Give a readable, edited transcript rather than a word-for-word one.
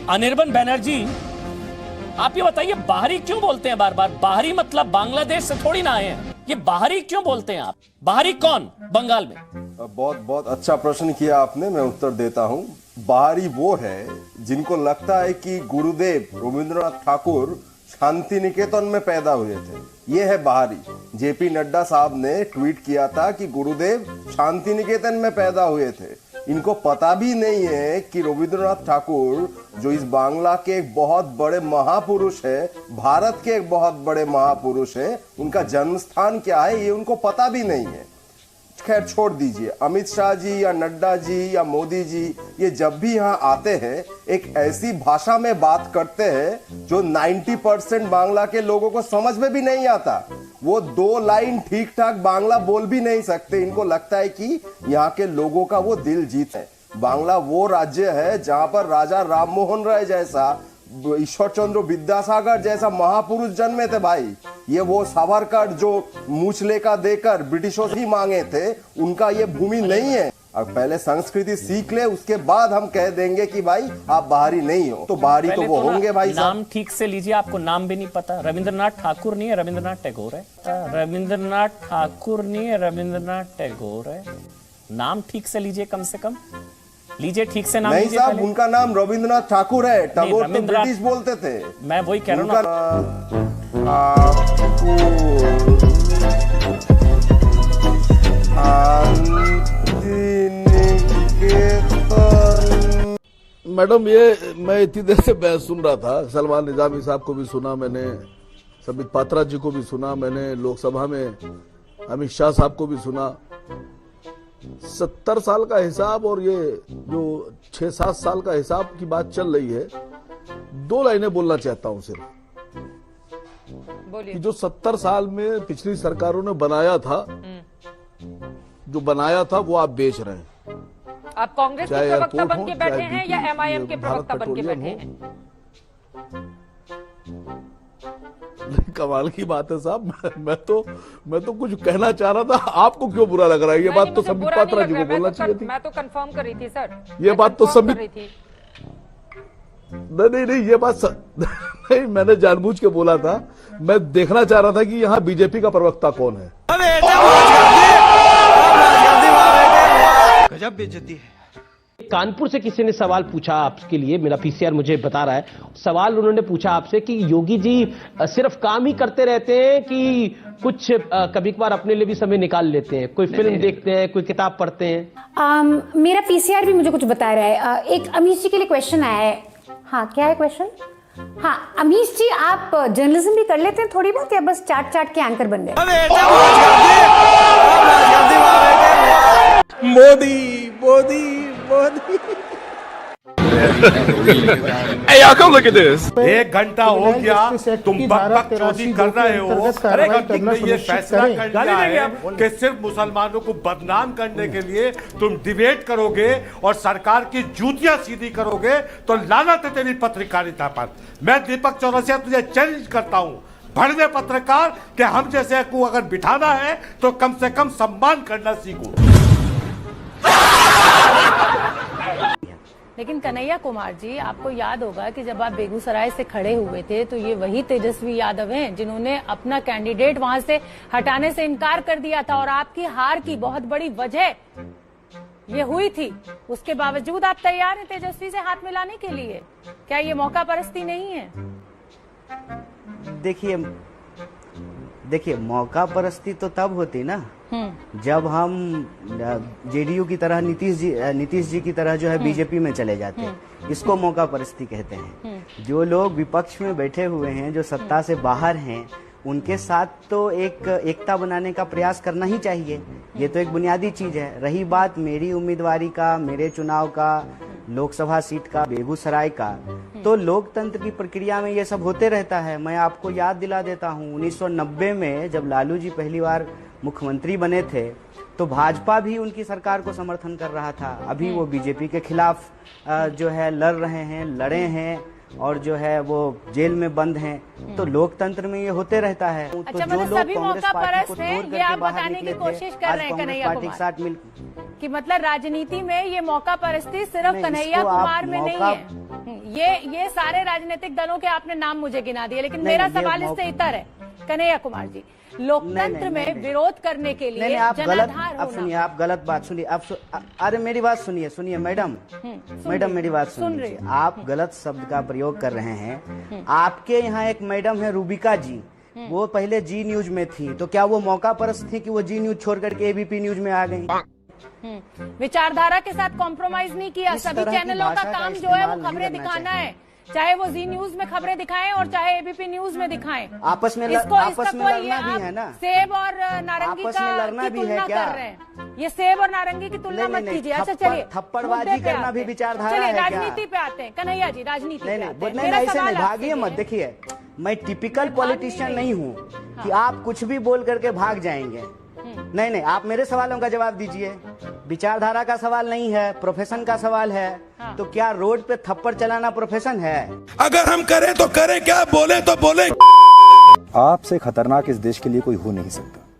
अनिर्बन बनर्जी, आप ये बताइए बाहरी क्यों बोलते हैं बार बार? बाहरी मतलब बांग्लादेश से थोड़ी ना आए हैं, ये बाहरी क्यों बोलते हैं आप? बाहरी कौन बंगाल में? बहुत बहुत अच्छा प्रश्न किया आपने, मैं उत्तर देता हूं। बाहरी वो है जिनको लगता है कि गुरुदेव रविंद्रनाथ ठाकुर शांति निकेतन में पैदा हुए थे, ये है बाहरी। जेपी नड्डा साहब ने ट्वीट किया था कि गुरुदेव शांति निकेतन में पैदा हुए थे। इनको पता भी नहीं है कि रविंद्रनाथ ठाकुर जो इस बांग्ला के एक बहुत बड़े महापुरुष है, भारत के एक बहुत बड़े महापुरुष है, उनका जन्म स्थान क्या है ये उनको पता भी नहीं है। खैर छोड़ दीजिए, अमित शाह जी या नड्डा जी या मोदी जी ये जब भी यहाँ आते हैं एक ऐसी भाषा में बात करते हैं जो 90% बांग्ला के लोगों को समझ में भी नहीं आता। वो 2 लाइन ठीक ठाक बांग्ला बोल भी नहीं सकते। इनको लगता है कि यहाँ के लोगों का वो दिल जीत है। बांग्ला वो राज्य है जहाँ पर राजा राम मोहन राय जैसा, ईश्वर चंद्र विद्यासागर जैसा महापुरुष जन्मे थे भाई। ये वो सावरकर जो मूछ लेकर देकर ब्रिटिशों से ही मांगे थे, उनका ये भूमि नहीं है। अब पहले संस्कृति सीख ले, उसके बाद हम कह देंगे कि भाई आप बाहरी नहीं हो। तो बाहरी तो वो होंगे भाई। नाम ठीक से लीजिए, आपको नाम भी नहीं पता। रविंद्रनाथ ठाकुर नहीं है, रविंद्रनाथ टैगोर है। रविंद्रनाथ ठाकुर नहीं है, रविंद्रनाथ टैगोर है। नाम ठीक से लीजिए, कम से कम लीजिए ठीक से नाम। नहीं साहब, उनका नाम रविंद्रनाथ ठाकुर है। टैगोर तो ब्रिटिश बोलते थे। मैं वही कह रहा हूँ। मैडम, ये मैं इतनी देर से बहस सुन रहा था। सलमान निजामी साहब को भी सुना मैंने, संबित पात्रा जी को भी सुना मैंने, लोकसभा में अमित शाह साहब को भी सुना। 70 साल का हिसाब और ये जो 6-7 साल का हिसाब की बात चल रही है। 2 लाइनें बोलना चाहता हूं सिर्फ कि जो 70 साल में पिछली सरकारों ने बनाया था, जो बनाया था वो आप बेच रहे हैं। आप कांग्रेस के प्रवक्ता बन के बैठे हैं या एमआईएम के प्रवक्ता बन के बैठे हैं? कमाल की बात है साहब। मैं तो कुछ कहना चाह रहा था, आपको क्यों बुरा लग रहा है? ये बात तो संबित पात्रा जी को बोलना चाहिए थी। मैं तो कंफर्म कर रही थी सर, ये बात तो संबित नहीं, ये बात नहीं, मैंने जानबूझ के बोला था। मैं देखना चाह रहा था कि यहाँ बीजेपी का प्रवक्ता कौन है। गजब बेइज्जती है। कानपुर से किसी ने सवाल पूछा आपके लिए, मेरा पीसीआर मुझे बता रहा है। सवाल उन्होंने पूछा आपसे कि योगी जी सिर्फ काम ही करते रहते हैं कि कुछ कभी कभार अपने लिए भी समय निकाल लेते हैं, कोई फिल्म देखते हैं, कोई किताब पढ़ते हैं? मेरा पीसीआर भी मुझे कुछ बता रहा है। एक अमीश जी के लिए क्वेश्चन आया है। हाँ, क्या है क्वेश्चन? हाँ अमीश जी, आप जर्नलिज्म भी कर लेते हैं थोड़ी बहुत या बस चाट के एंकर बन गए? Modi Modi Modi. Hey, y'all, come look at this. 1 घंटा हो गया, तुम बकबक चौधी कर रहे हो। अरे ये फैसला कर लिया है कि सिर्फ मुसलमानों को बदनाम करने के लिए तुम डिबेट करोगे और सरकार की जूतियां सीधी करोगे, तो लानत है तेरी पत्रकारिता पर। मैं दीपक चौरसिया तुझे चैलेंज करता हूं, भड़वे पत्रकार कि हम जैसे को अगर बिठाना है तो कम से कम सम्मान करना सीखो। लेकिन कन्हैया कुमार जी, आपको याद होगा कि जब आप बेगूसराय से खड़े हुए थे तो ये वही तेजस्वी यादव हैं जिन्होंने अपना कैंडिडेट वहां से हटाने से इनकार कर दिया था, और आपकी हार की बहुत बड़ी वजह ये हुई थी। उसके बावजूद आप तैयार हैं तेजस्वी से हाथ मिलाने के लिए? क्या ये मौका परस्ती नहीं है? देखिए, मौका परस्ती तो तब होती ना जब हम जेडीयू की तरह नीतीश जी की तरह जो है बीजेपी में चले जाते हैं। इसको मौका परस्ती कहते हैं। जो लोग विपक्ष में बैठे हुए हैं, जो सत्ता से बाहर हैं, उनके साथ तो एक एकता बनाने का प्रयास करना ही चाहिए। ये तो एक बुनियादी चीज है। रही बात मेरी उम्मीदवारी का, मेरे चुनाव का, लोकसभा सीट का, बेगूसराय का, तो लोकतंत्र की प्रक्रिया में ये सब होते रहता है। मैं आपको याद दिला देता हूँ, 1990 में जब लालू जी पहली बार मुख्यमंत्री बने थे तो भाजपा भी उनकी सरकार को समर्थन कर रहा था। अभी वो बीजेपी के खिलाफ जो है लड़ रहे हैं, लड़े हैं और जो है वो जेल में बंद हैं। तो लोकतंत्र में ये होते रहता है। अच्छा, तो जो लोग कांग्रेस पार्टी को तोड़ करके बाहर निकले थे, आज कांग्रेस पार्टी के साथ मिल कि मतलब राजनीति में ये मौका परस्ती सिर्फ नहीं, कन्हैया इसको आप कुमार में नहीं मौका- है। ये सारे राजनीतिक दलों के आपने नाम मुझे गिना दिए, लेकिन मेरा नहीं, ये सवाल इससे इतर है कन्हैया कुमार जी, लोकतंत्र में विरोध करने के लिए नहीं, आप गलत, जनाधार आप सुनिए, आप गलत बात सुनिए, आप अरे मेरी बात सुनिए मैडम, मेरी बात सुन रही सुनिए, आप गलत शब्द का प्रयोग कर रहे हैं। आपके यहाँ एक मैडम है रूबिका जी, वो पहले जी न्यूज में थी, तो क्या वो मौका परस्त थी कि वो जी न्यूज छोड़ करके एबीपी न्यूज में आ गई? विचारधारा के साथ कॉम्प्रोमाइज नहीं किया। इस सभी तरह की चैनलों का भाषा का काम जो है वो इस्तेमाल नहीं खबरें करना दिखाना चाहिए। है, चाहे वो जी न्यूज में खबरें दिखाएं और चाहे एबीपी न्यूज में दिखाएं। आपस में इसका लड़ना कोई भी आप है ना, सेब और नारंगी आपस में लड़ना की भी है तुलना क्या? कर रहे हैं। ये सेब और नारंगी की तुलना मत नहीं, कीजिए। अच्छा थप्पड़- चलिए, थप्पड़बाजी मुद्दे पे करना आते भी हैं। विचारधारा चलिए है क्या? राजनीति पे आते हैं कन्हैया जी, राजनीति पे आते हैं। नहीं, मेरा ऐसे सवाल नहीं, भागिए आपसे मत। ये है। देखिए, मैं टिपिकल पॉलिटिशियन नहीं हूँ कि आप कुछ भी बोल करके भाग जाएंगे। नहीं, आप मेरे सवालों का जवाब दीजिए। विचारधारा का सवाल नहीं है, प्रोफेशन का सवाल है। तो क्या रोड पे थप्पड़ चलाना प्रोफेशन है? अगर हम करें तो करें क्या, बोले तो बोले। आपसे खतरनाक इस देश के लिए कोई हो नहीं सकता।